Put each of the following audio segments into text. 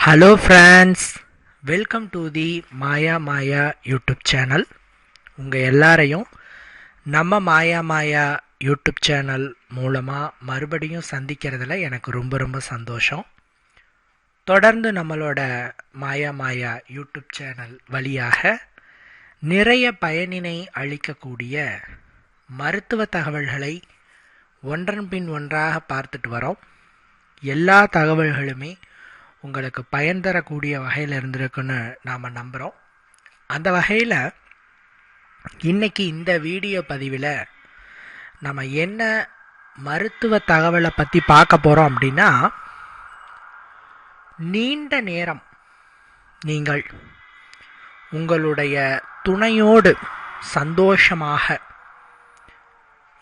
Hello friends, welcome to the Maya Maya YouTube channel. உங்கள் எல்லாரையும் நம்ம மாயா மாயா யூடியூப் சேனல் மூலமாக மறுபடியும் சந்திக்கிறதுல எனக்கு ரொம்ப ரொம்ப சந்தோஷம். தொடர்ந்து நம்மளோட மாயா மாயா யூடியூப் சேனல் வழியாக நிறைய பயனினை அளிக்கக்கூடிய மருத்துவ தகவல்களை ஒன்றன் பின் ஒன்றாக பார்த்துட்டு வரோம். எல்லா தகவல்களுமே உங்களுக்கு பயன் தரக்கூடிய வகையில் இருந்திருக்குன்னு நாம் நம்புகிறோம். அந்த வகையில் இன்னைக்கு இந்த வீடியோ பதிவில் நம்ம என்ன மருத்துவ தகவலை பற்றி பார்க்க போகிறோம் அப்படின்னா, நீண்ட நேரம் நீங்கள் உங்களுடைய துணையோடு சந்தோஷமாக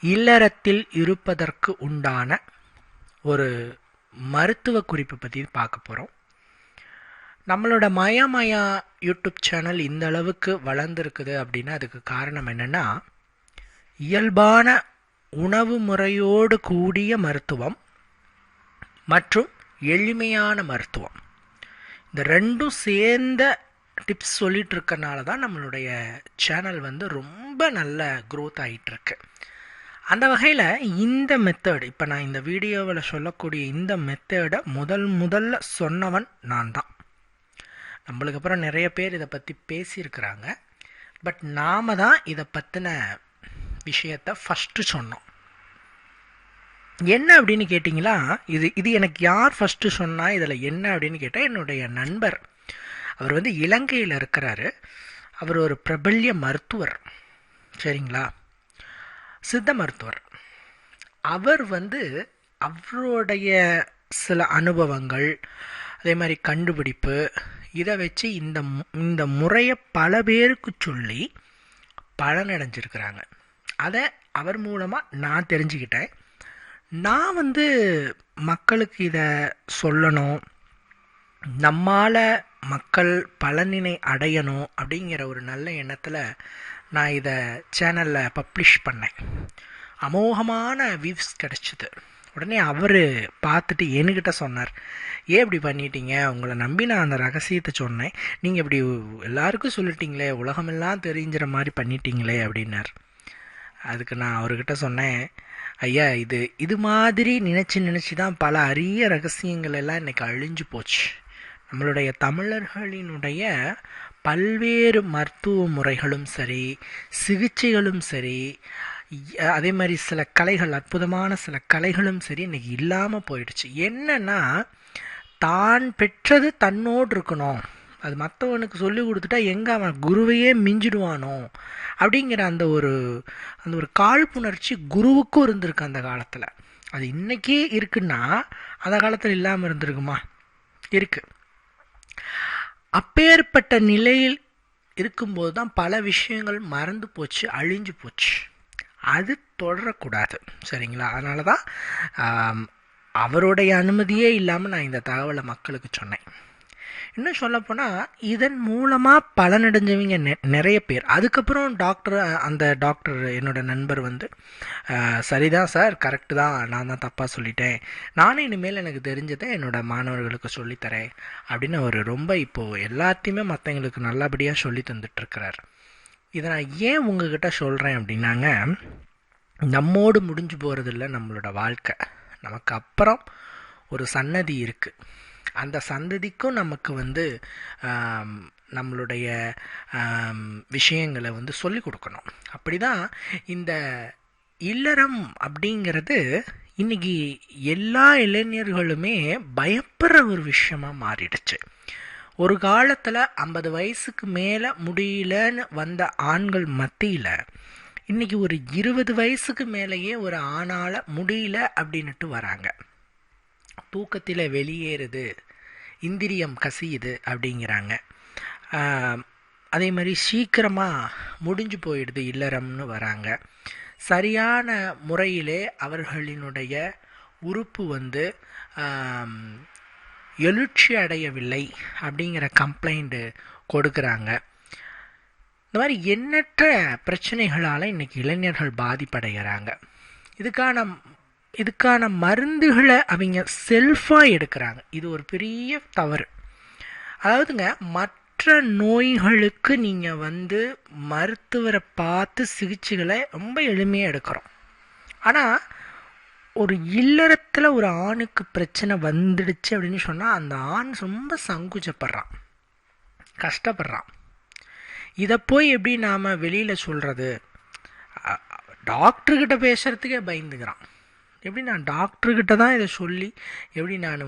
இல்லறத்தில் இருப்பதற்கு உண்டான ஒரு மருத்துவ குறிப்பு பற்றி பார்க்க போகிறோம். நம்மளோட மாயா மாயா யூடியூப் சேனல் இந்த அளவுக்கு வளர்ந்துருக்குது அப்படின்னா அதுக்கு காரணம் என்னென்னா, இயல்பான உணவு முறையோடு கூடிய மருத்துவம் மற்றும் எளிமையான மருத்துவம், இந்த ரெண்டும் சேர்ந்த டிப்ஸ் சொல்லிட்டு இருக்கனால தான் நம்மளுடைய சேனல் ரொம்ப நல்ல க்ரோத் ஆகிட்டுருக்கு. அந்த வகையில் இந்த மெத்தட், இப்போ நான் இந்த வீடியோவில் சொல்லக்கூடிய இந்த மெத்தடை முதல்ல சொன்னவன் நான் தான். நம்மளுக்கு அப்புறம் நிறைய பேர் இதை பற்றி பேசியிருக்கிறாங்க. பட் நாம் தான் இதை பற்றின விஷயத்தை ஃபஸ்ட்டு சொன்னோம். என்ன அப்படின்னு கேட்டிங்களா, இது எனக்கு யார் ஃபஸ்ட்டு சொன்னால் இதில் என்ன அப்படின்னு கேட்டால், என்னுடைய நண்பர். அவர் இலங்கையில் இருக்கிறாரு. அவர் ஒரு பிரபல்ய மருத்துவர், சரிங்களா, சித்த மருத்துவர். அவர் அவருடைய சில அனுபவங்கள், அதே மாதிரி கண்டுபிடிப்பு, இதை வச்சு இந்த முறையை பல பேருக்கு சொல்லி பலனடைஞ்சிருக்கிறாங்க. அதை அவர் மூலமாக நான் தெரிஞ்சுக்கிட்டேன். நான் மக்களுக்கு இதை சொல்லணும், நம்மால் மக்கள் பலனினை அடையணும் அப்படிங்கிற ஒரு நல்ல எண்ணத்தில் நான் இதை சேனலில் பப்ளிஷ் பண்ணேன். அமோகமான வியூஸ் கிடச்சிது. உடனே அவர் பார்த்துட்டு என்கிட்ட சொன்னார், ஏன் இப்படி பண்ணிட்டீங்க, உங்களை நம்பி நான் அந்த ரகசியத்தை சொன்னேன், நீங்கள் இப்படி எல்லாருக்கும் சொல்லிட்டீங்களே, உலகமெல்லாம் தெரிஞ்சிற மாதிரி பண்ணிட்டீங்களே அப்படின்னார். அதுக்கு நான் அவர்கிட்ட சொன்னேன், ஐயா, இது மாதிரி நினச்சி தான் பல அரிய ரகசியங்கள் எல்லாம் இன்றைக்கி அழிஞ்சு போச்சு. நம்மளுடைய தமிழர்களினுடைய பல்வேறு மருத்துவ முறைகளும் சரி, சிகிச்சைகளும் சரி, அதே மாதிரி சில கலைகள், அற்புதமான சில கலைகளும் சரி இன்றைக்கி இல்லாமல் போயிடுச்சு. என்னன்னா, தான் பெற்றது தன்னோடு இருக்கணும், அது மற்றவனுக்கு சொல்லி கொடுத்துட்டா எங்கே அவன் குருவையே மிஞ்சிடுவானோ அப்படிங்கிற அந்த ஒரு காழ்ப்புணர்ச்சி குருவுக்கும் இருந்திருக்கு அந்த காலத்தில். அது இன்றைக்கே இருக்குன்னா அந்த காலத்தில் இல்லாமல் இருந்திருக்குமா? இருக்குது. அப்பேற்பட்ட நிலையில் இருக்கும்போது தான் பல விஷயங்கள் மறந்து போச்சு, அழிஞ்சு போச்சு. அது தொடரக்கூடாது, சரிங்களா? அதனால தான் அவருடைய அனுமதியே இல்லாமல் நான் இந்த தகவலை மக்களுக்கு சொன்னேன். இன்னும் சொல்லப்போனால் இதன் மூலமாக பலனடைஞ்சவங்க நிறைய பேர். அதுக்கப்புறம் அந்த டாக்டர் என்னோட நண்பர் சரிதான் சார், கரெக்டு தான், நான் தான் தப்பாக சொல்லிட்டேன், நானும் இனிமேல் எனக்கு தெரிஞ்சதை என்னோடய மாணவர்களுக்கு சொல்லித்தரேன் அப்படின்னு அவர் ரொம்ப இப்போது எல்லாத்தையுமே மற்றவங்களுக்கு நல்லபடியாக சொல்லி தந்துட்டுருக்கிறார். இதை நான் ஏன் உங்ககிட்ட சொல்கிறேன் அப்படின்னாங்க, நம்மோடு முடிஞ்சு போகிறதில்ல நம்மளோட வாழ்க்கை. நமக்கு அப்புறம் ஒரு சன்னதி இருக்குது. அந்த சந்ததிக்கும் நமக்கு நம்மளுடைய விஷயங்களை சொல்லி கொடுக்கணும். அப்படி தான் இந்த இல்லறம் அப்படிங்கிறது இன்றைக்கி எல்லா இளைஞர்களுமே பயப்படுற ஒரு விஷயமாக மாறிடுச்சு. ஒரு காலத்தில் 50 வயசுக்கு மேலே முடியலன்னு வந்த ஆண்கள் மத்தியில் இன்றைக்கி ஒரு 20 வயசுக்கு மேலேயே ஒரு ஆணால் முடியல அப்படின்ட்டு வராங்க. தூக்கத்தில் வெளியேறுது, இந்திரியம் கசியுது அப்படிங்கிறாங்க. அதே மாதிரி சீக்கிரமாக முடிஞ்சு போயிடுது இல்லறம்னு வராங்க. சரியான முறையிலே அவர்களினுடைய உறுப்பு எழுச்சி அடையவில்லை அப்படிங்கிற கம்ப்ளைண்ட்டு கொடுக்குறாங்க. இந்த மாதிரி எண்ணற்ற பிரச்சனைகளால் இன்றைக்கி இளைஞர்கள் பாதிப்படைகிறாங்க. இதுக்கான மருந்துகளை அவங்க செல்ஃபாக எடுக்கிறாங்க. இது ஒரு பெரிய தவறு. அதாவதுங்க, மற்ற நோய்களுக்கு நீங்கள் மருத்துவரை பார்த்து சிகிச்சைகளை ரொம்ப எளிமையாக எடுக்கிறோம். ஆனால் ஒரு இல்லறத்தில் ஒரு ஆணுக்கு பிரச்சனை வந்துடுச்சு அப்படின்னு சொன்னால் அந்த ஆண் ரொம்ப சங்குச்சப்படுறான், கஷ்டப்படுறான். இதை போய் எப்படி நாம் வெளியில் சொல்கிறது? டாக்டர்கிட்ட பேசுகிறதுக்கே பயந்துக்கிறான். எப்படி நான் டாக்டர்கிட்ட தான் இதை சொல்லி எப்படி நான்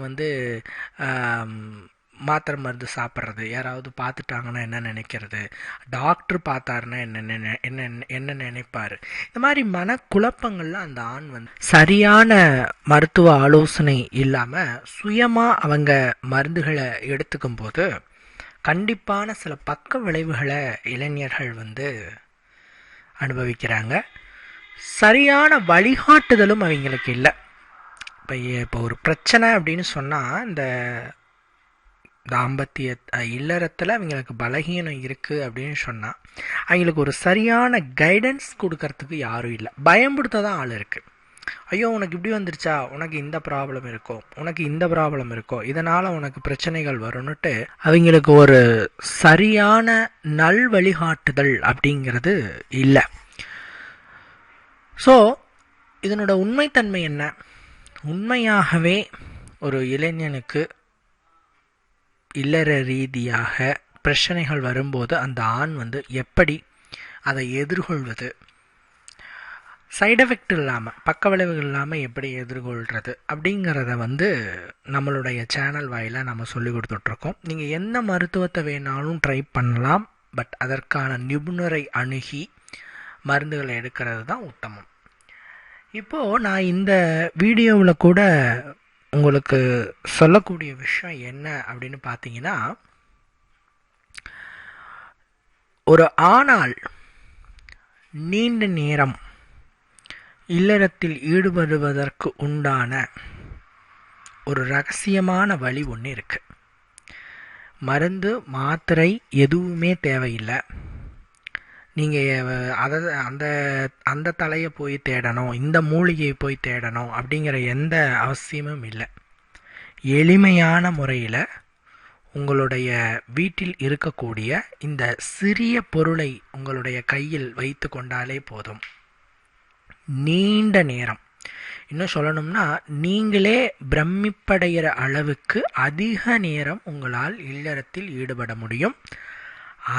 மாத்திரை மருந்து சாப்பிட்றது? யாராவது பார்த்துட்டாங்கன்னா என்ன நினைக்கிறது? டாக்டர் பார்த்தாருன்னா என்ன நினைப்பார்? இந்த மாதிரி மனக்குழப்பங்கள்லாம் அந்த ஆண் சரியான மருத்துவ ஆலோசனை இல்லாமல் சுயமாக அவங்க மருந்துகளை எடுத்துக்கும் போது கண்டிப்பான சில பக்க விளைவுகளை இளைஞர்கள் அனுபவிக்கிறாங்க. சரியான வழிகாட்டுதலும் அவங்களுக்கு இல்லை. இப்போ ஒரு பிரச்சனை அப்படின்னு சொன்னால் இந்த தாம்பத்திய இல்லறத்தில் அவங்களுக்கு பலகீனம் இருக்குது அப்படின்னு சொன்னால் அவங்களுக்கு ஒரு சரியான கைடன்ஸ் கொடுக்கறதுக்கு யாரும் இல்லை. பயன்படுத்த தான் ஆள் இருக்குது. ஐயோ உனக்கு இப்படி வந்துருச்சா, உனக்கு இந்த ப்ராப்ளம் இருக்கோ, உனக்கு இந்த ப்ராப்ளம் இருக்கோ, இதனால் உனக்கு பிரச்சனைகள் வரும்னுட்டு அவங்களுக்கு ஒரு சரியான நல் வழிகாட்டுதல் அப்படிங்கிறது இல்லை. ஸோ இதனோட உண்மைத்தன்மை என்ன? உண்மையாகவே ஒரு இளைஞனுக்கு இல்லற ரீதியாக பிரச்சனைகள் வரும்போது அந்த ஆண் எப்படி அதை எதிர்கொள்வது, சைடு எஃபெக்ட் இல்லாமல், பக்க விளைவுகள் இல்லாமல் எப்படி எதிர்கொள்கிறது அப்படிங்கிறத நம்மளுடைய சேனல் வாயிலாக நம்ம சொல்லி கொடுத்துட்ருக்கோம். நீங்கள் எந்த மருத்துவத்தை வேணாலும் ட்ரை பண்ணலாம். பட் அதற்கான நிபுணரை அணுகி மருந்துகளை எடுக்கிறது தான் உத்தமம். இப்போது நான் இந்த வீடியோவில் கூட உங்களுக்கு சொல்லக்கூடிய விஷயம் என்ன அப்படின்னு பார்த்தீங்கன்னா, ஒரு ஆணால் நீண்ட நேரம் இல்லறத்தில் ஈடுபடுவதற்கு உண்டான ஒரு ரகசியமான வழி ஒன்று இருக்குது. மருந்து மாத்திரை எதுவுமே தேவையில்லை. நீங்கள் அந்த தலையை போய் தேடணும், இந்த மூலிகையை போய் தேடணும் அப்படிங்கிற எந்த அவசியமும் இல்லை. எளிமையான முறையில் உங்களுடைய வீட்டில் இருக்கக்கூடிய இந்த சிறிய பொருளை உங்களுடைய கையில் வைத்து கொண்டாலே போதும். நீண்ட நேரம், இன்னும் சொல்லணும்னா நீங்களே பிரமிப்படைகிற அளவுக்கு அதிக நேரம் உங்களால் இல்லறத்தில் ஈடுபட முடியும்.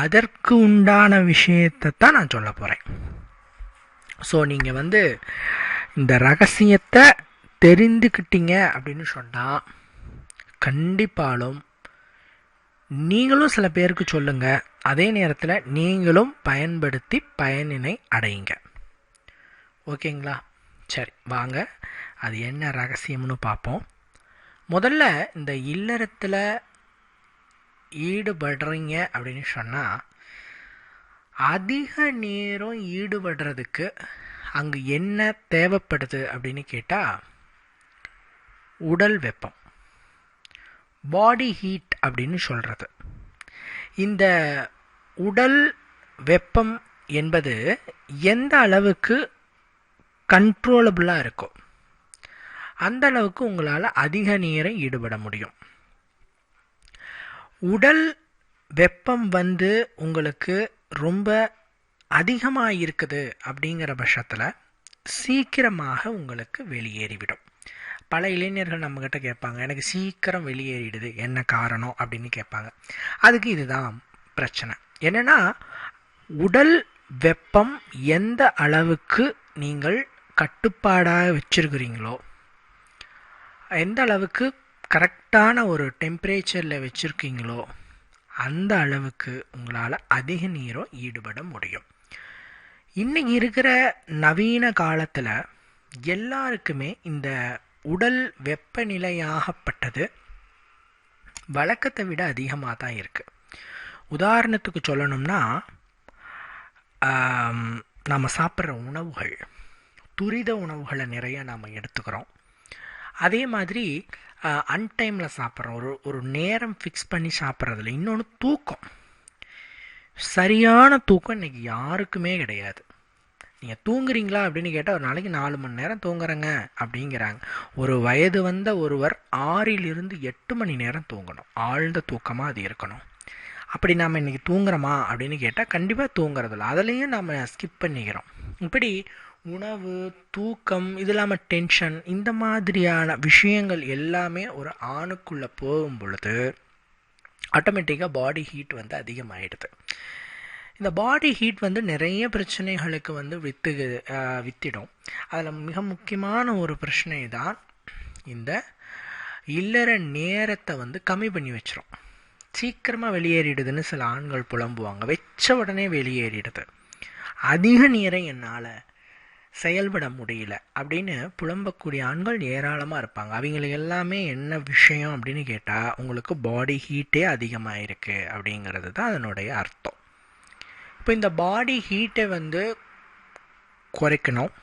அதற்கு உண்டான விஷயத்தை தான் நான் சொல்ல போகிறேன். ஸோ நீங்கள் இந்த ரகசியத்தை தெரிந்துக்கிட்டீங்க அப்படின்னு சொன்னால் கண்டிப்பாலும் நீங்களும் சில பேருக்கு சொல்லுங்கள். அதே நேரத்தில் நீங்களும் பயன்படுத்தி பயனினை அடையுங்க. ஓகேங்களா? சரி, வாங்க அது என்ன ரகசியம்னு பார்ப்போம். முதல்ல இந்த இல்லறத்தில் ஈடுபடுறீங்க அப்படின்னு சொன்னால் அதிக நேரம் ஈடுபடுறதுக்கு அங்கே என்ன தேவைப்படுது அப்படின்னு கேட்டால் உடல் வெப்பம், பாடி ஹீட் அப்படின்னு சொல்கிறது. இந்த உடல் வெப்பம் என்பது எந்த அளவுக்கு கண்ட்ரோலபிளாக இருக்கோ அந்த அளவுக்கு உங்களால் அதிக நேரம் ஈடுபட முடியும். உடல் வெப்பம் உங்களுக்கு ரொம்ப அதிகமாக இருக்குது அப்படிங்கிற பட்சத்தில் சீக்கிரமாக உங்களுக்கு வெளியேறிவிடும். பல இளைஞர்கள் நம்மக்கிட்ட கேட்பாங்க, எனக்கு சீக்கிரம் வெளியேறிடுது, என்ன காரணம் அப்படின்னு கேட்பாங்க. அதுக்கு இதுதான் பிரச்சனை. என்னென்னா, உடல் வெப்பம் எந்த அளவுக்கு நீங்கள் கட்டுப்பாடாக வச்சுருக்கிறீங்களோ, எந்த அளவுக்கு கரெக்டான ஒரு டெம்பரேச்சரில் வச்சுருக்கீங்களோ அந்த அளவுக்கு உங்களால் அதிக நேரம் ஈடுபட முடியும். இன்னைக்கு இருக்கிற நவீன காலத்தில் எல்லாருக்குமே இந்த உடல் வெப்பநிலையாகப்பட்டது வழக்கத்தை விட அதிகமாக தான் இருக்குது. உதாரணத்துக்கு சொல்லணும்னா, நாம் சாப்பிட்ற உணவுகள், துரித உணவுகளை நிறைய நாம் எடுத்துக்கிறோம். அதே மாதிரி அன்டைமில் சாப்பிட்றோம், ஒரு நேரம் ஃபிக்ஸ் பண்ணி சாப்பிட்றதில்ல. இன்னொன்று தூக்கம், சரியான தூக்கம் இன்றைக்கி யாருக்குமே கிடையாது. நீங்கள் தூங்குறீங்களா அப்படின்னு கேட்டால் ஒரு நாளைக்கு 4 மணி நேரம் தூங்குறேங்க அப்படிங்கிறாங்க. ஒரு வயது வந்த ஒருவர் 6 to 8 மணி நேரம் தூங்கணும். ஆழ்ந்த தூக்கமாக அது இருக்கணும். அப்படி நாம் இன்றைக்கி தூங்குறோமா அப்படின்னு கேட்டால் கண்டிப்பாக தூங்குறதில்ல. அதுலேயும் நாம் ஸ்கிப் பண்ணிக்கிறோம். இப்படி உணவு, தூக்கம், இது இல்லாமல் டென்ஷன், இந்த மாதிரியான விஷயங்கள் எல்லாமே ஒரு ஆணுக்குள்ளே போகும் பொழுது ஆட்டோமேட்டிக்காக பாடி ஹீட் வந்து அதிகமாகிடுது. இந்த பாடி ஹீட் வந்து நிறைய பிரச்சனைகளுக்கு வந்து வித்திடும். அதில் மிக முக்கியமான ஒரு பிரச்சனை தான் இந்த இல்லற நேரத்தை வந்து கம்மி பண்ணி வச்சிரும். சீக்கிரமாக வெளியேறிடுதுன்னு சில ஆண்கள் புலம்புவாங்க. வச்ச உடனே வெளியேறிடுது, அதிக நேரம் என்னால் செயல்பட முடியல அப்படின்னு புலம்பக்கூடிய ஆண்கள் ஏராளமாக இருப்பாங்க. அவங்களுக்கு எல்லாமே என்ன விஷயம் அப்படின்னு கேட்டால், உங்களுக்கு பாடி ஹீட்டே அதிகமாக இருக்குது அப்படிங்கிறது தான் அதனுடைய அர்த்தம். இப்போ இந்த பாடி ஹீட்டை வந்து குறைக்கணும்,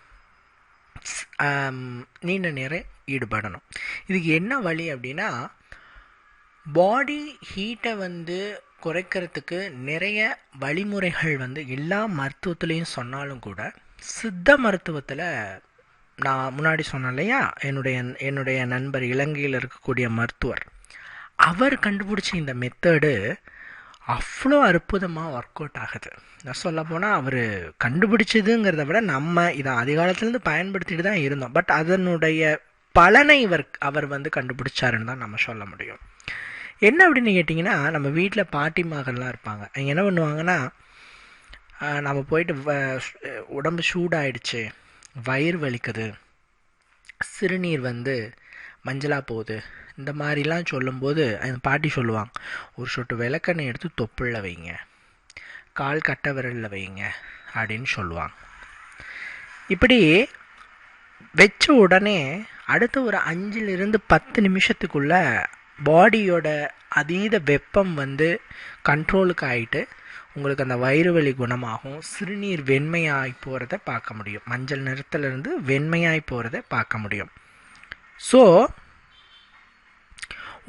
நீண்ட நேரம் ஈடுபடணும். இதுக்கு என்ன வழி அப்படின்னா, பாடி ஹீட்டை வந்து குறைக்கிறதுக்கு நிறைய வழிமுறைகள் வந்து எல்லா மருத்துவத்துலேயும் சொன்னாலும் கூட, சித்த மருத்துவத்தில் நான் முன்னாடி சொன்னேன் இல்லையா, என்னுடைய நண்பர் இலங்கையில் இருக்கக்கூடிய மருத்துவர், அவர் கண்டுபிடிச்ச இந்த மெத்தடு அவ்வளோ அற்புதமாக ஒர்க் அவுட் ஆகுது. நான் சொல்ல போனால் அவர் கண்டுபிடிச்சதுங்கிறத விட நம்ம இதை அதிகாலத்துலேருந்து பயன்படுத்திட்டு தான் இருந்தோம். பட் அதனுடைய பலனை அவர் வந்து கண்டுபிடிச்சாருன்னு தான் நம்ம சொல்ல முடியும். என்ன அப்படின்னு கேட்டிங்கன்னா, நம்ம வீட்டில் பாட்டிமார்கள்லாம் இருப்பாங்க. அவங்க என்ன பண்ணுவாங்கன்னா, நம்ம போயிட்டு உடம்பு சூடாயிடுச்சு, வயிறு வலிக்குது, சிறுநீர் வந்து மஞ்சளாக போகுது, இந்த மாதிரிலாம் சொல்லும்போது அந்த பாட்டி சொல்லுவாங்க, ஒரு சொட்டு விளக்கெண்ணெய் எடுத்து தொப்புளில் வைங்க, கால் கட்ட விரலில் வைங்க அப்படின்னு சொல்லுவாங்க. இப்படி வச்ச உடனே அடுத்த ஒரு 5-10 நிமிஷத்துக்குள்ள பாடியோட அதீத வெப்பம் வந்து கண்ட்ரோலுக்கு ஆகிட்டு உங்களுக்கு அந்த வயிறு வலி குணமாகும், சிறுநீர் வெண்மையாகி போகிறத பார்க்க முடியும், மஞ்சள் நிறத்திலிருந்து வெண்மையாகி போகிறத பார்க்க முடியும். ஸோ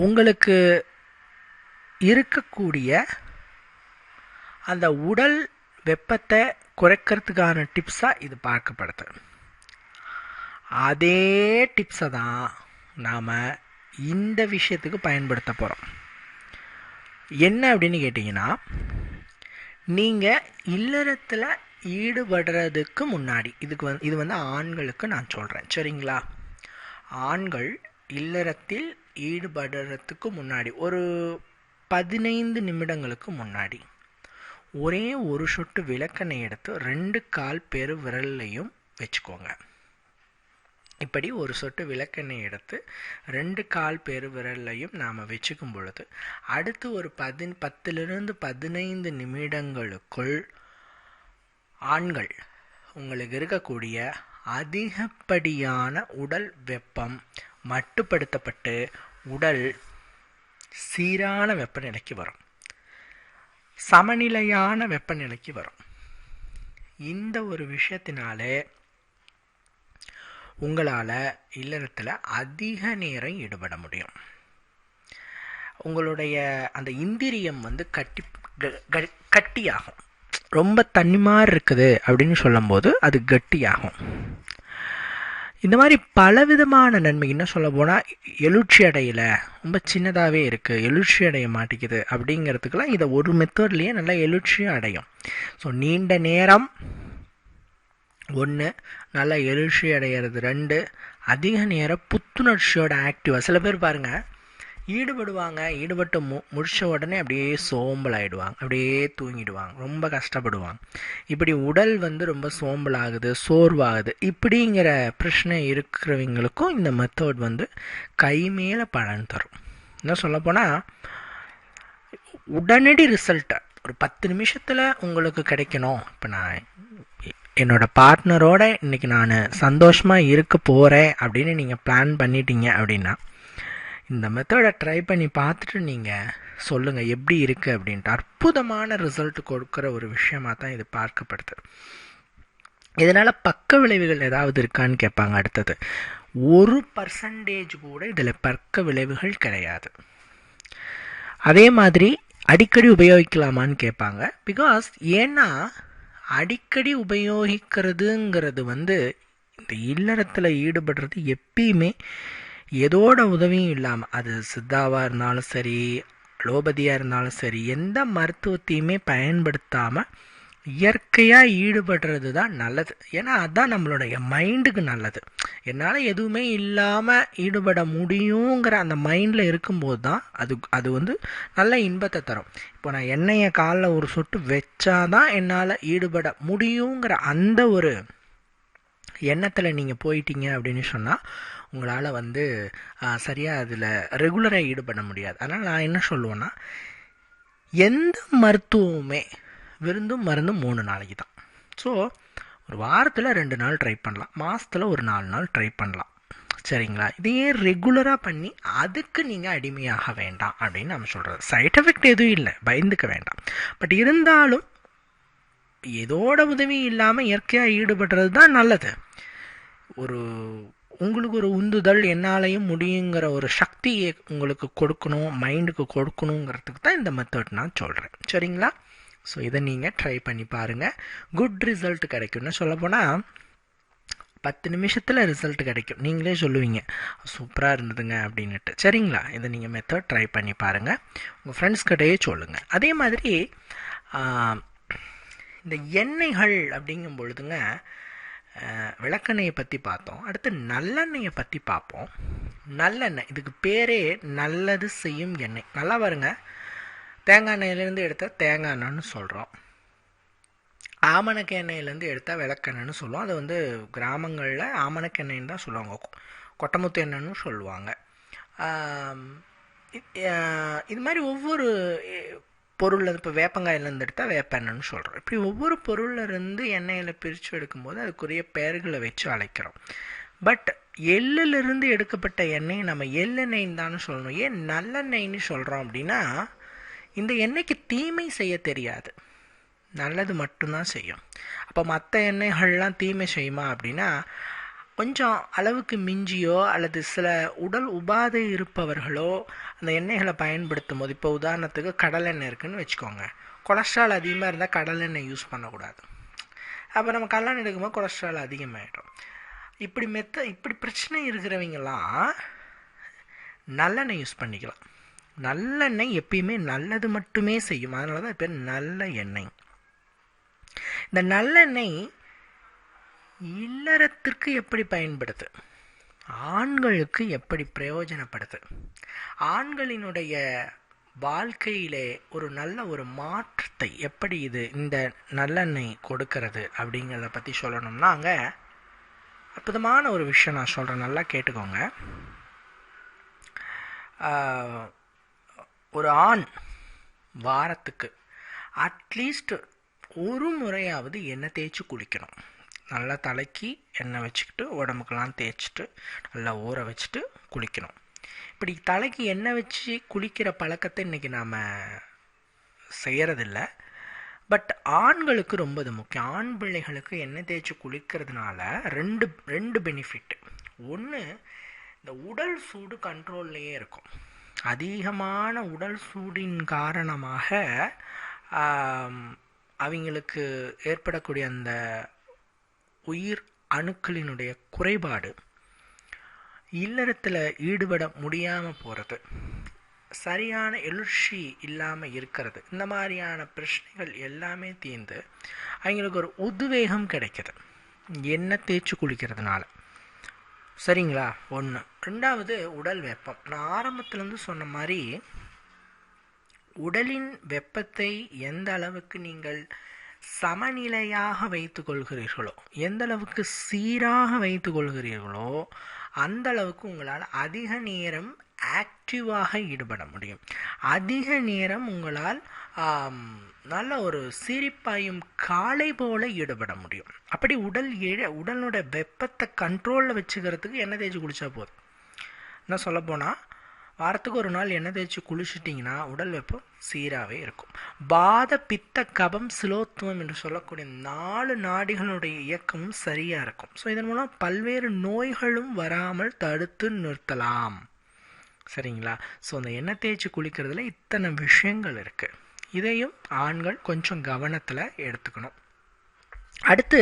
உங்களுக்கு இருக்கக்கூடிய அந்த உடல் வெப்பத்தை குறைக்கிறதுக்கான டிப்ஸாக இது பார்க்கப்படுது. அதே டிப்ஸை தான் நாம் இந்த விஷயத்துக்கு பயன்படுத்த போகிறோம். என்ன அப்படின்னு கேட்டிங்கன்னா, நீங்கள் இல்லறத்தில் ஈடுபடுறதுக்கு முன்னாடி, இது வந்து ஆண்களுக்கு நான் சொல்கிறேன், சரிங்களா? ஆண்கள் இல்லறத்தில் ஈடுபடுறதுக்கு முன்னாடி ஒரு 15 நிமிடங்களுக்கு முன்னாடி ஒரே ஒரு சொட்டு விளக்கெண்ணெய் எடுத்து 2 கால் பெரு விரல்லையும் வச்சுக்கோங்க. இப்படி ஒரு சொட்டு விளக்கெண்ணெய் எடுத்து 2 கால் பெரு விரல்லையும் நாம் வச்சுக்கும் பொழுது அடுத்து ஒரு 10-15 நிமிடங்களுக்குள் ஆண்கள் உங்களுக்கு இருக்கக்கூடிய அதிகப்படியான உடல் வெப்பம் மட்டுப்படுத்தப்பட்டு உடல் சீரான வெப்பநிலைக்கு வரும், சமநிலையான வெப்பநிலைக்கு வரும். இந்த ஒரு விஷயத்தினாலே உங்களால் இல்லறத்தில் அதிக நேரம் ஈடுபட முடியும். உங்களுடைய அந்த இந்திரியம் வந்து கட்டியாகும். ரொம்ப தண்ணி மாதிரி இருக்குது அப்படின்னு சொல்லும்போது அது கட்டியாகும். இந்த மாதிரி பலவிதமான நன்மை. என்ன சொல்ல போனால், எழுச்சி அடையலை, ரொம்ப சின்னதாகவே இருக்குது, எழுச்சி அடைய மாட்டேங்குது அப்படிங்கிறதுக்கெல்லாம் இதை ஒரு மெத்தட்லேயே நல்லா எழுச்சியாக அடையும். ஸோ நீண்ட நேரம் 1, நல்லா எழுச்சி அடைகிறது 2, அதிக நேரம் புத்துணர்ச்சியோட ஆக்டிவாக. சில பேர் பாருங்கள், ஈடுபட்டு முடித்த உடனே அப்படியே சோம்பல் ஆகிடுவாங்க, அப்படியே தூங்கிடுவாங்க, ரொம்ப கஷ்டப்படுவாங்க. இப்படி உடல் வந்து ரொம்ப சோம்பல் ஆகுது, சோர்வாகுது, இப்படிங்கிற பிரச்சனை இருக்கிறவங்களுக்கும் இந்த மெத்தட் வந்து கை மேலே பலன் தரும். என்ன சொல்லப்போனால், உடனடி ரிசல்ட்டை ஒரு 10 நிமிஷத்தில் உங்களுக்கு கிடைக்கணும். இப்போ நான் என்னோடய பார்ட்னரோட இன்றைக்கி நான் சந்தோஷமாக இருக்க போகிறேன் அப்படின்னு நீங்கள் பிளான் பண்ணிட்டீங்க அப்படின்னா, இந்த மெத்தடை ட்ரை பண்ணி பார்த்துட்டு நீங்கள் சொல்லுங்கள் எப்படி இருக்குது அப்படின்ட்டு. அற்புதமான ரிசல்ட் கொடுக்குற ஒரு விஷயமாக தான் இது பார்க்கப்படுது. இதனால் பக்க விளைவுகள் ஏதாவது இருக்கான்னு கேட்பாங்க. அடுத்தது 1% கூட இதில் பக்க விளைவுகள் கிடையாது. அதே மாதிரி அடிக்கடி உபயோகிக்கலாமான்னு கேட்பாங்க. ஏன்னா அடிக்கடி உபயோகிக்கிறதுங்கிறது வந்து இந்த இல்லறத்தில் ஈடுபடுறது எப்பயுமே எதோட உதவியும் இல்லாமல், அது சித்தாவாக இருந்தாலும் சரி, லோபதியாக இருந்தாலும் சரி, எந்த மருத்துவத்தையுமே பயன்படுத்தாமல் இயற்கையாக ஈடுபடுறது தான் நல்லது. ஏன்னா அதுதான் நம்மளுடைய மைண்டுக்கு நல்லது. என்னால் எதுவுமே இல்லாமல் ஈடுபட முடியுங்கிற அந்த மைண்டில் இருக்கும்போது தான் அது வந்து நல்ல இன்பத்தை தரும். இப்போ நான் எண்ணெயை காலில் ஒரு சொட்டு வச்சாதான் என்னால் ஈடுபட முடியுங்கிற அந்த ஒரு எண்ணத்தில் நீங்கள் போயிட்டீங்க அப்படின்னு சொன்னால் உங்களால் வந்து சரியாக அதில் ரெகுலராக ஈடுபட முடியாது. அதனால் நான் என்ன சொல்லுவேன்னா, எந்த மருத்துவமுமே விருந்தும் மருந்தும் 3 நாளைக்கு தான். ஸோ ஒரு வாரத்தில் 2 நாள் ட்ரை பண்ணலாம், மாதத்தில் ஒரு 4 நாள் ட்ரை பண்ணலாம். சரிங்களா? இதையே ரெகுலராக பண்ணி அதுக்கு நீங்கள் அடிமையாக வேண்டாம் அப்படின்னு நம்ம சொல்கிறது. சைட் எஃபெக்ட் எதுவும் இல்லை, பயந்துக்க வேண்டாம். பட் இருந்தாலும் எதோட உதவியும் இல்லாமல் இயற்கையாக ஈடுபடுறது தான் நல்லது. உங்களுக்கு ஒரு உந்துதல், என்னாலையும் முடியுங்கிற ஒரு சக்தியை உங்களுக்கு கொடுக்கணும், மைண்டுக்கு கொடுக்கணுங்கிறதுக்கு தான் இந்த மெத்தட் நான் சொல்கிறேன். சரிங்களா? ஸோ இதை நீங்கள் ட்ரை பண்ணி பாருங்கள். குட் ரிசல்ட் கிடைக்கும்னு சொல்லப்போனால் 10 நிமிஷத்தில் ரிசல்ட் கிடைக்கும். நீங்களே சொல்லுவீங்க சூப்பராக இருந்ததுங்க அப்படின்ட்டு. சரிங்களா? இதை நீங்கள் மெத்தட் ட்ரை பண்ணி பாருங்கள், உங்கள் ஃப்ரெண்ட்ஸ்கிட்டையே சொல்லுங்கள். அதே மாதிரி இந்த எண்ணெய்கள் அப்படிங்கும் பொழுதுங்க, விளக்கெண்ணெயை பற்றி பார்த்தோம். அடுத்து நல்லெண்ணெயை பற்றி பார்ப்போம். நல்லெண்ணெய், இதுக்கு பேரே நல்லது செய்யும் எண்ணெய். நல்லா பாருங்க, தேங்காய் எண்ணெயிலேருந்து எடுத்தால் தேங்காய் எண்ணெய்னு சொல்கிறோம், ஆமணக்கு எண்ணெயிலேருந்து எடுத்தால் விளக்கெண்ணெய்னு சொல்லுவோம். அது வந்து கிராமங்களில் ஆமணக்கு எண்ணெய்ன்னு தான் சொல்லுவாங்க, கொட்டமுத்து எண்ணெய்னு சொல்லுவாங்க. இது மாதிரி ஒவ்வொரு பொருள், இப்போ வேப்பங்காயிலேருந்து எடுத்தால் வேப்ப எண்ணெய்னு சொல்கிறோம். இப்படி ஒவ்வொரு பொருளிலிருந்து எண்ணெயில் பிரித்து எடுக்கும்போது அதுக்குரிய பெயர்களை வச்சு அழைக்கிறோம். பட் எள்ளிலிருந்து எடுக்கப்பட்ட எண்ணெய் நம்ம எள்ளெண்ணெய்ன்னு தானே சொல்லணும். ஏன் நல்லெண்ணெய்ன்னு சொல்கிறோம் அப்படின்னா, இந்த எண்ணெய்க்கு தீமை செய்ய தெரியாது, நல்லது மட்டும்தான் செய்யும். அப்போ மற்ற எண்ணெய்கள்லாம் தீமை செய்யுமா அப்படின்னா, கொஞ்சம் அளவுக்கு மிஞ்சியோ அல்லது சில உடல் உபாதை இருப்பவர்களோ அந்த எண்ணெய்களை பயன்படுத்தும் போது, இப்போ உதாரணத்துக்கு கடலெண்ணெய் இருக்குதுன்னு வச்சுக்கோங்க, கொலஸ்ட்ரால் அதிகமாக இருந்தால் கடலெண்ணெய் யூஸ் பண்ணக்கூடாது. அப்போ நம்ம கடலெண்ணெய் எடுக்கும்போது கொலஸ்ட்ரால் அதிகமாகிடும். இப்படி பிரச்சனை இருக்கிறவங்களாம் நல்லெண்ணெய் யூஸ் பண்ணிக்கலாம். நல்லெண்ணெய் எப்பயுமே நல்லது மட்டுமே செய்யும், அதனால தான் பேர் நல்ல எண்ணெய். இந்த நல்லெண்ணெய் இல்லறத்திற்கு எப்படி பயன்படுது, ஆண்களுக்கு எப்படி பிரயோஜனப்படுது, ஆண்களினுடைய வாழ்க்கையிலே ஒரு நல்ல ஒரு மாற்றத்தை எப்படி இந்த நல்லெண்ணெய் கொடுக்கறது அப்படிங்கிறத பற்றி சொல்லணும்னா, அங்கே அற்புதமான ஒரு விஷயம் நான் சொல்கிறேன், நல்லா கேட்டுக்கோங்க. ஒரு ஆண் வாரத்துக்கு அட்லீஸ்ட் ஒரு முறையாவது எண்ணெய் தேய்ச்சி குளிக்கணும். நல்லா தலைக்கு எண்ணெய் வச்சுக்கிட்டு உடம்புக்கெல்லாம் தேய்ச்சிட்டு நல்லா ஊற வச்சுட்டு குளிக்கணும். இப்படி தலைக்கு எண்ணெய் வச்சு குளிக்கிற பழக்கத்தை இன்றைக்கி நாம் செய்கிறதில்ல. பட் ஆண்களுக்கு ரொம்ப இது முக்கியம். ஆண் பிள்ளைகளுக்கு எண்ணெய் தேய்ச்சி குளிக்கிறதுனால ரெண்டு பெனிஃபிட். ஒன்று, இந்த உடல் சூடு கண்ட்ரோல்லையே இருக்கும். அதிகமான உடல் சூடின் காரணமாக அவங்களுக்கு ஏற்படக்கூடிய அந்த உயிர் அணுக்களினுடைய குறைபாடு, இல்லறத்தில் ஈடுபட முடியாமல் போகிறது, சரியான எழுச்சி இல்லாமல் இருக்கிறது, இந்த மாதிரியான பிரச்சனைகள் எல்லாமே தீர்ந்து அவங்களுக்கு ஒரு உத்வேகம் கிடைக்கிது எண்ணெய் தேய்ச்சி குளிக்கிறதுனால. சரிங்களா? ஒன்று. ரெண்டாவது, உடல் வெப்பம். நான் ஆரம்பத்துலேருந்து சொன்ன மாதிரி உடலின் வெப்பத்தை எந்த அளவுக்கு நீங்கள் சமநிலையாக வைத்து கொள்கிறீர்களோ, எந்த அளவுக்கு சீராக வைத்து கொள்கிறீர்களோ, அந்த அளவுக்கு உங்களால் அதிக நேரம் ஆக்டிவாக ஈடுபட முடியும். அதிக நேரம் உங்களால் நல்ல ஒரு சிரிப்பாயும் காலை போல ஈடுபட முடியும். அப்படி உடலோட வெப்பத்தை கண்ட்ரோலில் வச்சுக்கிறதுக்கு எண்ணெய் தேய்ச்சி குளிச்சா போதும். என்ன சொல்லப்போனால், வாரத்துக்கு ஒரு நாள் எண்ணெய் தேய்ச்சி குளிச்சிட்டிங்கன்னா உடல் வெப்பம் சீராகவே இருக்கும். பாத பித்த கபம் சிலோத்துவம் என்று சொல்லக்கூடிய 4 நாடிகளுடைய இயக்கமும் சரியாக இருக்கும். ஸோ இதன் மூலம் பல்வேறு நோய்களும் வராமல் தடுத்து நிறுத்தலாம். சரிங்களா? ஸோ அந்த எண்ணெய் தேய்ச்சி குளிக்கிறதுல இத்தனை விஷயங்கள் இருக்குது. இதையும் ஆண்கள் கொஞ்சம் கவனத்தில் எடுத்துக்கணும். அடுத்து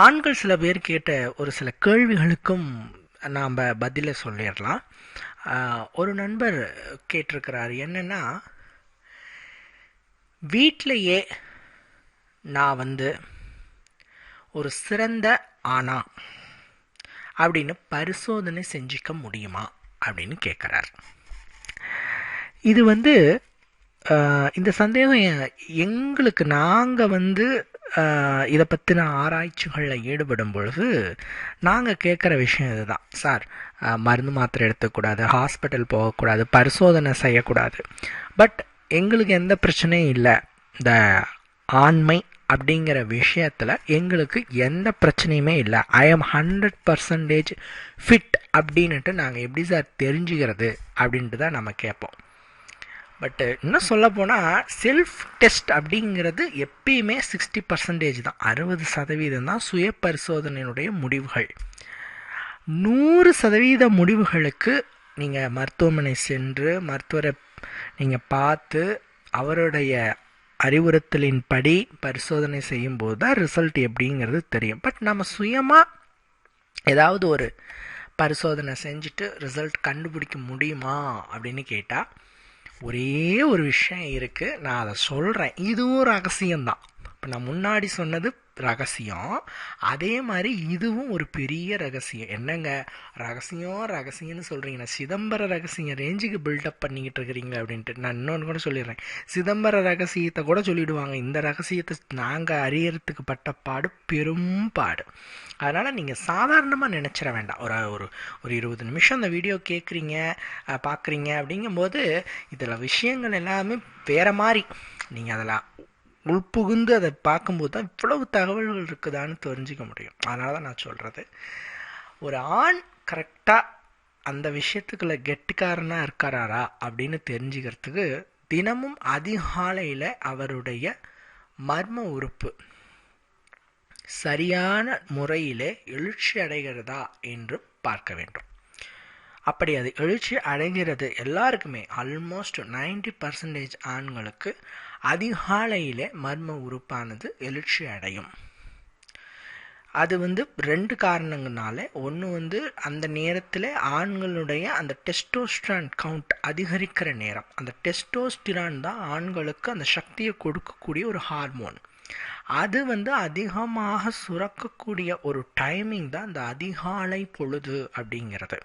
ஆண்கள் சில பேர் கேட்ட ஒரு சில கேள்விகளுக்கும் நாம் பதிலை சொல்லிடலாம். ஒரு நண்பர் கேட்டிருக்கிறார், என்னென்னா, வீட்டிலையே நான் வந்து ஒரு சிறந்த ஆணா அப்படின்னு பரிசோதனை செஞ்சுக்க முடியுமா அப்படின்னு கேட்குறார். இது வந்து இந்த சந்தேகம் எங்களுக்கு, நாங்கள் வந்து இதை பற்றின ஆராய்ச்சிகளில் ஈடுபடும் பொழுது நாங்கள் கேட்குற விஷயம் இதுதான். சார், மருந்து மாத்திரை எடுத்துக்கூடாது, ஹாஸ்பிட்டல் போகக்கூடாது, பரிசோதனை செய்யக்கூடாது, பட் எங்களுக்கு எந்த பிரச்சனையும் இல்லை, இந்த ஆண்மை அப்படிங்கிற விஷயத்தில் எங்களுக்கு எந்த பிரச்சனையுமே இல்லை, ஐ ஆம் 100% ஃபிட் அப்படின்ட்டு நாங்கள் எப்படி சார் தெரிஞ்சுக்கிறது அப்படின்ட்டு தான் நம்ம கேட்போம். பட்டு இன்னும் சொல்ல போனால் செல்ஃப் டெஸ்ட் அப்படிங்கிறது எப்பயுமே 60% தான், 60% தான் சுய பரிசோதனையினுடைய முடிவுகள். 100% முடிவுகளுக்கு நீங்கள் மருத்துவமனை சென்று மருத்துவரை நீங்கள் பார்த்து அவருடைய அறிவுறுத்தலின்படி பரிசோதனை செய்யும்போது தான் ரிசல்ட் எப்படிங்கிறது தெரியும். பட் நம்ம சுயமாக ஏதாவது ஒரு பரிசோதனை செஞ்சுட்டு ரிசல்ட் கண்டுபிடிக்க முடியுமா அப்படின்னு கேட்டால் ஒரே ஒரு விஷயம் இருக்குது, நான் அதை சொல்கிறேன். இதுவும் ரகசியம்தான். இப்போ நான் முன்னாடி சொன்னது ரகசியம், அதே மாதிரி இதுவும் ஒரு பெரிய ரகசியம். என்னங்க ரகசியம்னு சொல்கிறீங்கன்னா, சிதம்பர ரகசியம் ரேஞ்சுக்கு பில்டப் பண்ணிக்கிட்டு இருக்கிறீங்க அப்படின்ட்டு. நான் இன்னொன்று கூட சொல்லிடுறேன், சிதம்பர ரகசியத்தை கூட சொல்லிவிடுவாங்க. இந்த ரகசியத்தை நாங்கள் அறியறதுக்கு பட்ட பாடு பெரும் பாடு. அதனால் நீங்கள் சாதாரணமாக நினச்சிட வேண்டாம். ஒரு 20 நிமிஷம் அந்த வீடியோ கேட்குறீங்க, பார்க்குறீங்க அப்படிங்கும்போது இதில் விஷயங்கள் எல்லாமே வேறு மாதிரி. நீங்கள் அதில் உள்புகுந்து அதை பார்க்கும்போது தான் இவ்வளவு தகவல்கள் இருக்குதான்னு தெரிஞ்சுக்க முடியும். அதனால தான் நான் சொல்கிறது, ஒரு ஆண் கரெக்டாக அந்த விஷயத்துக்குள்ள கெட்டிக்காரனாக இருக்காரா அப்படின்னு தெரிஞ்சுக்கிறதுக்கு தினமும் அதிகாலையில் அவருடைய மர்ம உறுப்பு சரியான முறையிலே எழுச்சி அடைகிறதா என்று பார்க்க வேண்டும். அப்படி அது எழுச்சி அடைகிறது எல்லாருக்குமே, ஆல்மோஸ்ட் 90% ஆண்களுக்கு அதிகாலையிலே மர்ம உறுப்பானது எழுச்சி அடையும். அது வந்து 2 காரணங்களால. ஒன்று வந்து அந்த நேரத்தில் ஆண்களுடைய அந்த டெஸ்டோஸ்டிரான் கவுண்ட் அதிகரிக்கிற நேரம். அந்த டெஸ்டோஸ்டிரான் தான் ஆண்களுக்கு அந்த சக்தியை கொடுக்கக்கூடிய ஒரு ஹார்மோன். அது வந்து அதிகமாக சுரக்கக்கூடிய ஒரு டைமிங் தான் இந்த அதிகாலை பொழுது அப்படிங்கிறது.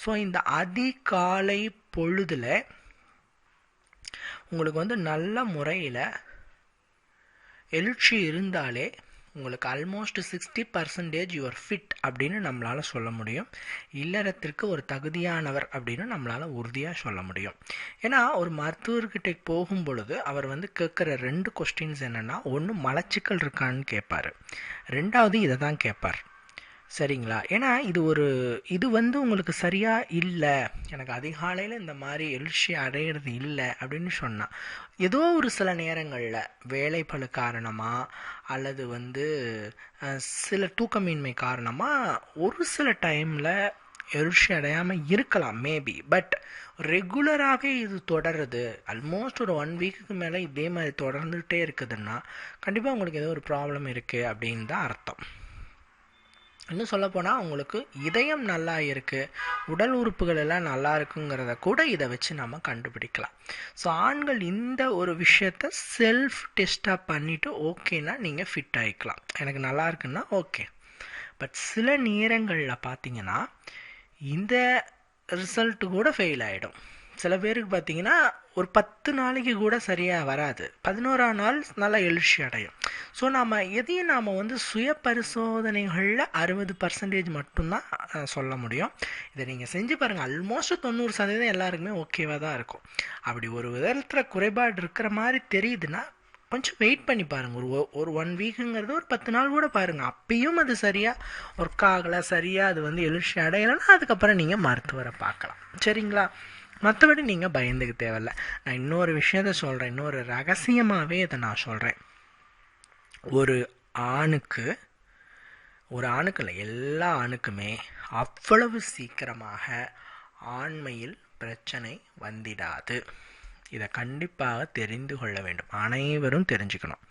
ஸோ இந்த அதிகாலை பொழுதுல உங்களுக்கு வந்து நல்ல முறையில் எழுச்சி இருந்தாலே உங்களுக்கு ஆல்மோஸ்ட் 60% யுவர் ஃபிட் அப்படின்னு நம்மளால் சொல்ல முடியும். இல்லறத்திற்கு ஒரு தகுதியானவர் அப்படின்னு நம்மளால் உறுதியாக சொல்ல முடியும். ஏன்னா ஒரு மருத்துவர்கிட்ட போகும் பொழுது அவர் வந்து கேட்குற 2 கொஸ்டின்ஸ் என்னென்னா, ஒன்று மலச்சிக்கல் இருக்கான்னு கேட்பார், 2வது இதை தான் கேட்பார். சரிங்களா? ஏன்னா இது வந்து உங்களுக்கு சரியாக இல்லை, எனக்கு அதிகாலையில் இந்த மாதிரி எழுச்சி அடையிறது இல்லை அப்படின்னு சொன்னால், ஏதோ ஒரு சில நேரங்களில் வேலைப்பளு காரணமாக அல்லது வந்து சில தூக்கமின்மை காரணமாக ஒரு சில டைமில் எழுச்சி அடையாமல் இருக்கலாம், மேபி. பட் ரெகுலராகவே இது தொடருது, ஆல்மோஸ்ட் ஒரு 1 வீக்குக்கு மேலே இதே மாதிரி தொடர்ந்துகிட்டே இருக்குதுன்னா கண்டிப்பாக உங்களுக்கு ஏதோ ஒரு ப்ராப்ளம் இருக்குது அப்படின்னு தான் அர்த்தம். இன்னும் சொல்லப்போனால் உங்களுக்கு இதயம் நல்லா இருக்குது, உடல் உறுப்புகள் எல்லாம் நல்லா இருக்குங்கிறத கூட இதை வச்சு நம்ம கண்டுபிடிக்கலாம். ஸோ ஆண்கள் இந்த ஒரு விஷயத்த செல்ஃப் டெஸ்ட்டாக பண்ணிவிட்டு ஓகேனா நீங்கள் ஃபிட் ஆகிக்கலாம், எனக்கு நல்லா இருக்குன்னா ஓகே. பட் சில நேரங்களில் பார்த்தீங்கன்னா இந்த ரிசல்ட்டு கூட ஃபெயில் ஆகிடும். சில பேருக்கு பார்த்தீங்கன்னா ஒரு 10 நாளைக்கு கூட சரியாக வராது, 11ஆம் நாள் நல்லா எழுச்சி அடையும். ஸோ எதையும் நாம் வந்து சுய பரிசோதனைகளில் 60% மட்டும்தான் சொல்ல முடியும். இதை நீங்கள் செஞ்சு பாருங்கள், ஆல்மோஸ்ட் 90% எல்லாருக்குமே ஓகேவாக தான் இருக்கும். அப்படி ஒரு விதத்தில் குறைபாடு இருக்கிற மாதிரி தெரியுதுன்னா கொஞ்சம் வெயிட் பண்ணி பாருங்கள். ஒரு 1 வீக்குங்கிறது ஒரு 10 நாள் கூட பாருங்கள். அப்பயும் அது சரியாக ஒர்க் ஆகலை, சரியாக அது வந்து எழுச்சி அடையலைன்னா அதுக்கப்புறம் நீங்கள் மருத்துவரை பார்க்கலாம். சரிங்களா? மற்றபடி நீங்கள் பயந்துக்க தேவையில்லை. நான் இன்னொரு விஷயத்த சொல்கிறேன், இன்னொரு ரகசியமாகவே இதை நான் சொல்கிறேன். ஒரு ஆணுக்கு இல்லை, எல்லா ஆணுக்குமே அவ்வளவு சீக்கிரமாக ஆண்மையில் பிரச்சனை வந்திடாது. இதை கண்டிப்பாக தெரிந்து கொள்ள வேண்டும், அனைவரும் தெரிஞ்சுக்கணும்.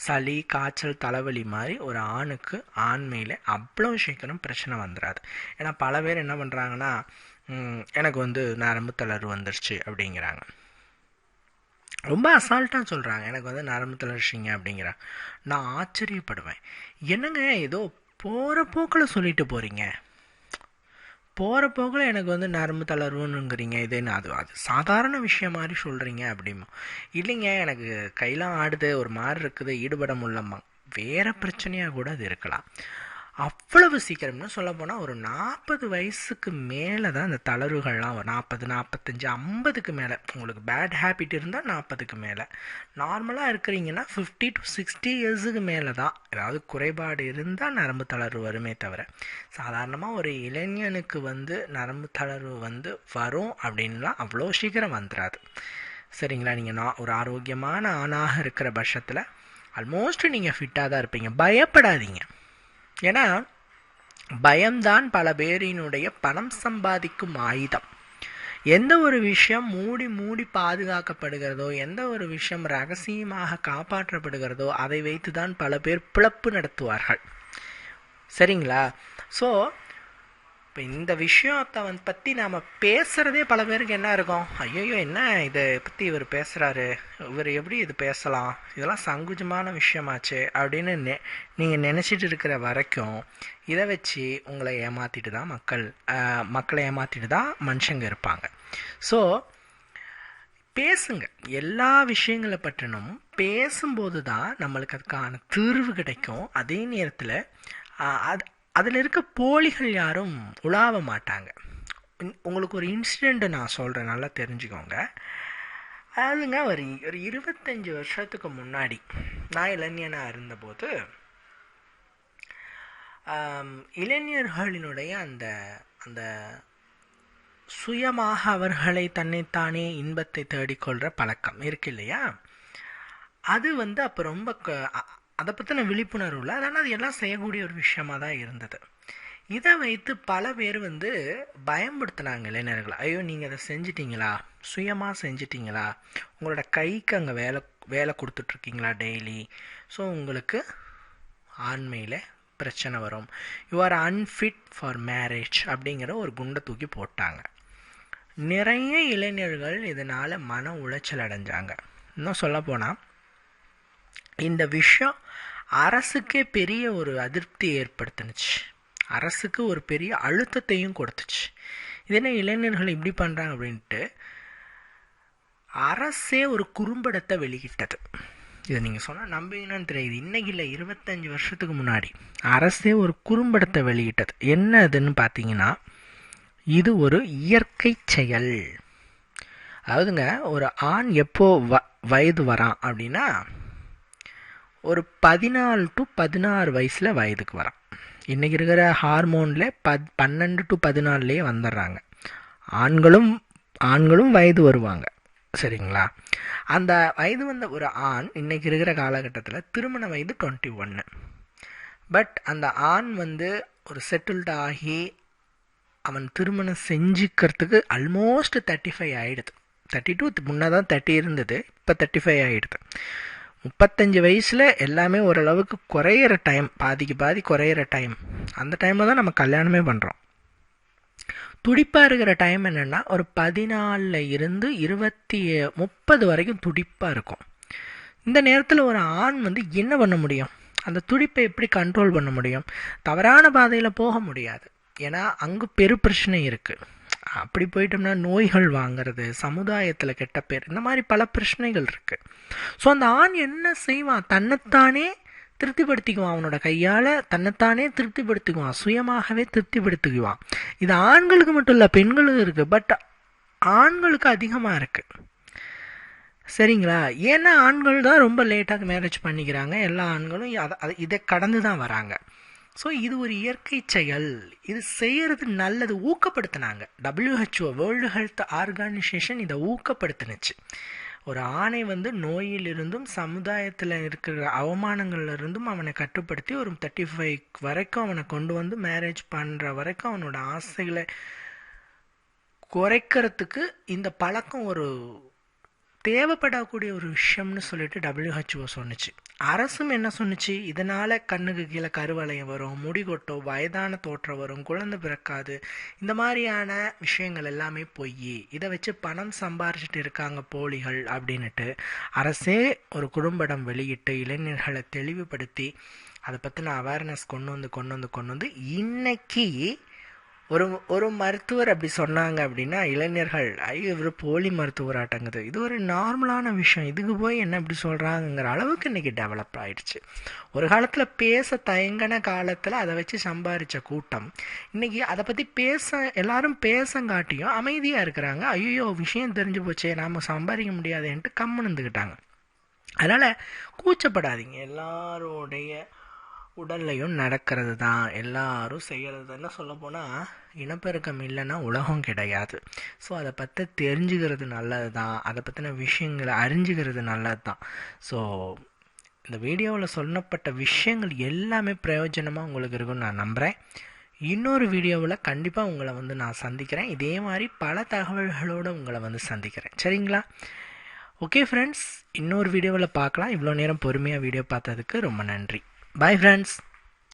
சளி, காய்ச்சல், தலைவலி மாதிரி ஒரு ஆணுக்கு ஆண்மையில் அவ்வளோ சீக்கிரம் பிரச்சனை வந்துடாது. ஏன்னா பல பேர் என்ன பண்ணுறாங்கன்னா, எனக்கு வந்து நரம்பு தளர்வு வந்துருச்சு அப்படிங்கிறாங்க. ரொம்ப அசால்ட்டாக சொல்கிறாங்க, எனக்கு வந்து நரம்பு தளர்ச்சிங்க அப்படிங்கிறாங்க. நான் ஆச்சரியப்படுவேன், என்னங்க ஏதோ போகிற போக்கில் சொல்லிட்டு போகிறீங்க, போகிற போக்கில் எனக்கு வந்து நரம்பு தளர்வுன்னுங்கிறீங்க, இதுன்னு அது சாதாரண விஷயம் மாதிரி சொல்கிறீங்க அப்படிமா. இல்லைங்க, எனக்கு கையெல்லாம் ஆடுது, ஒரு மாதிரி இருக்குது, ஈடுபட முடியலம்மா. வேறு பிரச்சனையாக கூட அது இருக்கலாம். அவ்வளவு சீக்கிரம்னு சொல்லப்போனால் ஒரு 40 வயசுக்கு மேலே தான் அந்த தளர்வுகள்லாம் வரும். 40, 45, 50க்கு மேலே உங்களுக்கு பேட் ஹேபிட் இருந்தால் 40க்கு மேலே. நார்மலாக இருக்கிறீங்கன்னா 50 to 60 இயர்ஸுக்கு மேலே தான் ஏதாவது குறைபாடு இருந்தால் நரம்பு தளர்வு வருமே தவிர, சாதாரணமாக ஒரு இளைஞனுக்கு வந்து நரம்பு தளர்வு வந்து வரும் அப்படின்லாம் அவ்வளோ சீக்கிரம் வந்துடாது. சரிங்களா? நீங்கள் ஒரு ஆரோக்கியமான ஆணாக இருக்கிற பட்சத்தில் ஆல்மோஸ்ட் நீங்கள் ஃபிட்டாக தான் இருப்பீங்க. பயப்படாதீங்க. ஏன்னா பயம்தான் பல பேரினுடைய பணம் சம்பாதிக்கும் ஆயுதம். எந்த ஒரு விஷயம் மூடி மூடி பாதுகாக்கப்படுகிறதோ, எந்த ஒரு விஷயம் ரகசியமாக காப்பாற்றப்படுகிறதோ அதை வைத்து தான் பல பேர் பிழப்பு நடத்துவார்கள். சரிங்களா? ஸோ இப்போ இந்த விஷயத்தை பற்றி நாம் பேசுகிறதே பல பேருக்கு என்ன இருக்கும், ஐயோ என்ன இதை பற்றி இவர் பேசுகிறாரு, இவர் எப்படி இது பேசலாம், இதெல்லாம் சங்குஜமான விஷயமாச்சு அப்படின்னு நீங்கள் நினச்சிட்டு இருக்கிற வரைக்கும் இதை வச்சு உங்களை ஏமாற்றிட்டு தான் மக்களை ஏமாற்றிட்டு தான் மனுஷங்க இருப்பாங்க. ஸோ பேசுங்க, எல்லா விஷயங்களை பற்றினும் பேசும்போது தான் நம்மளுக்கு அதுக்கான தீர்வு கிடைக்கும். அதே நேரத்தில் அதில் இருக்க போலிகள் யாரும் உலாவ மாட்டாங்க. உங்களுக்கு ஒரு இன்சிடெண்ட் நான் சொல்கிறேன், நல்லா தெரிஞ்சுக்கோங்க. அதாவதுங்க ஒரு 25 வருஷத்துக்கு முன்னாடி நான் இளைஞனாக இருந்தபோது இளைஞர்களினுடைய அந்த அந்த சுயமாக அவர்களை தன்னைத்தானே இன்பத்தை தேடிக்கொள்கிற பழக்கம் இருக்கு இல்லையா, அது வந்து அப்போ ரொம்ப அதை பற்றின விழிப்புணர்வு இல்லை. அதனால் அது எல்லாம் செய்யக்கூடிய ஒரு விஷயமாக தான் இருந்தது. இதை வைத்து பல பேர் வந்து பயன்படுத்தினாங்க இளைஞர்களை. ஐயோ நீங்கள் அதை செஞ்சிட்டிங்களா, சுயமாக செஞ்சிட்டிங்களா, உங்களோட கைக்கு அங்கே வேலை கொடுத்துட்ருக்கீங்களா டெய்லி, ஸோ உங்களுக்கு ஆண்மையில் பிரச்சனை வரும், you are unfit for marriage அப்படிங்கிற ஒரு குண்டை தூக்கி போட்டாங்க. நிறைய இளைஞர்கள் இதனால் மன உளைச்சல் அடைஞ்சாங்க. இன்னும் சொல்லப்போனால் இந்த விஷயம் அரசுக்கே பெரிய ஒரு அதிருப்தி ஏற்படுத்துனுச்சு, அரசுக்கு ஒரு பெரிய அழுத்தத்தையும் கொடுத்துச்சு. இது என்ன இளைஞர்கள் இப்படி பண்ணுறாங்க அப்படின்ட்டு அரசே ஒரு குறும்படத்தை வெளியிட்டது. இதை நீங்கள் சொன்னால் நம்பிங்கன்னு தெரியுது, இன்னைக்கு இல்லை 25 வருஷத்துக்கு முன்னாடி அரசே ஒரு குறும்படத்தை வெளியிட்டது. என்ன அதுன்னு பார்த்தீங்கன்னா, இது ஒரு இயற்கை செயல். அதாவதுங்க ஒரு ஆண் எப்போ வயது வரான் அப்படின்னா ஒரு 14 to 16 வயசில் வயதுக்கு வரான். இன்றைக்கி இருக்கிற ஹார்மோனில் 12 to 14லேயே வந்துடுறாங்க. ஆண்களும் வயது வருவாங்க. சரிங்களா? அந்த வயது வந்த ஒரு ஆண் இன்றைக்கி இருக்கிற காலகட்டத்தில் திருமண வயது 21. பட் அந்த ஆண் வந்து ஒரு செட்டில்டு ஆகி அவன் திருமணம் செஞ்சுக்கிறதுக்கு ஆல்மோஸ்ட் 35 ஆகிடுது. 32 முன்னே தான் 30 இருந்தது, இப்போ 35 ஆகிடுது. 35 வயசில் எல்லாமே ஓரளவுக்கு குறையிற டைம், பாதிக்கு பாதி குறையிற டைம். அந்த டைமில் தான் நம்ம கல்யாணமே பண்ணுறோம். துடிப்பாக இருக்கிற டைம் என்னென்னா ஒரு 14 இருந்து 30 வரைக்கும் துடிப்பாக இருக்கும். இந்த நேரத்தில் ஒரு ஆண் வந்து என்ன பண்ண முடியும், அந்த துடிப்பை எப்படி கண்ட்ரோல் பண்ண முடியும்? தவறான பாதையில் போக முடியாது, ஏன்னா அங்கே பெரு பிரச்சனை இருக்குது. அப்படி போயிட்டோம்னா நோய்கள் வாங்கிறது, சமுதாயத்தில் கெட்ட பேர், இந்த மாதிரி பல பிரச்சனைகள் இருக்குது. ஸோ அந்த ஆண் என்ன செய்வான், தன்னைத்தானே திருப்திப்படுத்திக்குவான், அவனோட கையால் தன்னைத்தானே திருப்திப்படுத்திக்குவான், சுயமாகவே திருப்திப்படுத்திக்குவான். இது ஆண்களுக்கு மட்டும் இல்லை, பெண்களுக்கு இருக்குது. பட் ஆண்களுக்கு அதிகமாக இருக்குது. சரிங்களா? ஏன்னா ஆண்கள் தான் ரொம்ப லேட்டாக மேரேஜ் பண்ணிக்கிறாங்க. எல்லா ஆண்களும் இதை கடந்து தான் வராங்க. ஸோ இது ஒரு இயற்கை செயல், இது செய்கிறது நல்லது, ஊக்கப்படுத்தினாங்க. WHO வேர்ல்டு ஹெல்த் ஆர்கனைசேஷன் இதை ஊக்கப்படுத்தினுச்சு. ஒரு ஆணை வந்து நோயிலிருந்தும் சமுதாயத்தில் இருக்கிற அவமானங்கள்லேருந்தும் அவனை கட்டுப்படுத்தி ஒரு 35 வரைக்கும் அவனை கொண்டு வந்து மேரேஜ் பண்ணுற வரைக்கும் அவனோட ஆசைகளை குறைக்கிறதுக்கு இந்த பழக்கம் ஒரு தேவைப்படக்கூடிய ஒரு விஷயம்னு சொல்லிட்டு WHO சொன்னுச்சு. அரசும் என்ன சொன்னுச்சு, இதனால் கண்ணுக்கு கீழே கருவளையம் வரும், முடி கொட்டும், வயதான தோற்றம் வரும், குழந்தை பிறக்காது, இந்த மாதிரியான விஷயங்கள் எல்லாமே பொய், இதை வச்சு பணம் சம்பாரிச்சிட்டு இருக்காங்க போலிகள் அப்படின்னுட்டு அரசே ஒரு குறும்படம் வெளியிட்டு இளைஞர்களை தெளிவுபடுத்தி அதை பற்றின அவேர்னஸ் கொண்டு வந்து இன்னைக்கு ஒரு மருத்துவர் அப்படி சொன்னாங்க அப்படின்னா இளைஞர்கள் ஐயோ இவர் போலி மருத்துவராட்டங்குது, இது ஒரு நார்மலான விஷயம், இதுக்கு போய் என்ன இப்படி சொல்கிறாங்கங்கிற அளவுக்கு இன்றைக்கி டெவலப் ஆகிடுச்சு. ஒரு காலத்தில் பேச தயங்கின காலத்தில் அதை வச்சு சம்பாதிச்ச கூட்டம் இன்றைக்கி அதை பற்றி எல்லாரும் பேசங்காட்டியும் அமைதியாக இருக்கிறாங்க. ஐயோ விஷயம் தெரிஞ்சு போச்சே, நாம் சம்பாதிக்க முடியாதுன்ட்டு கம்முன்னு இருந்துக்கிட்டாங்க. அதனால் கூச்சப்படாதீங்க, எல்லாரோடைய உடல்லையும் நடக்கிறது தான், எல்லாரும் செய்கிறது தான். என்ன சொல்ல போனால் இனப்பெருக்கம் இல்லைன்னா உலகம் கிடையாது. ஸோ அதை பற்றி தெரிஞ்சுக்கிறது நல்லது தான், அதை பற்றின விஷயங்களை அறிஞ்சுக்கிறது நல்லது தான். ஸோ இந்த வீடியோவில் சொல்லப்பட்ட விஷயங்கள் எல்லாமே பிரயோஜனமாக உங்களுக்கு இருக்குன்னு நான் நம்புகிறேன். இன்னொரு வீடியோவில் கண்டிப்பாக உங்களை நான் சந்திக்கிறேன். இதே மாதிரி பல தகவல்களோடு உங்களை சந்திக்கிறேன். சரிங்களா? ஓகே ஃப்ரெண்ட்ஸ், இன்னொரு வீடியோவில் பார்க்கலாம். இவ்வளோ நேரம் பொறுமையாக வீடியோ பார்த்ததுக்கு ரொம்ப நன்றி. Bye friends.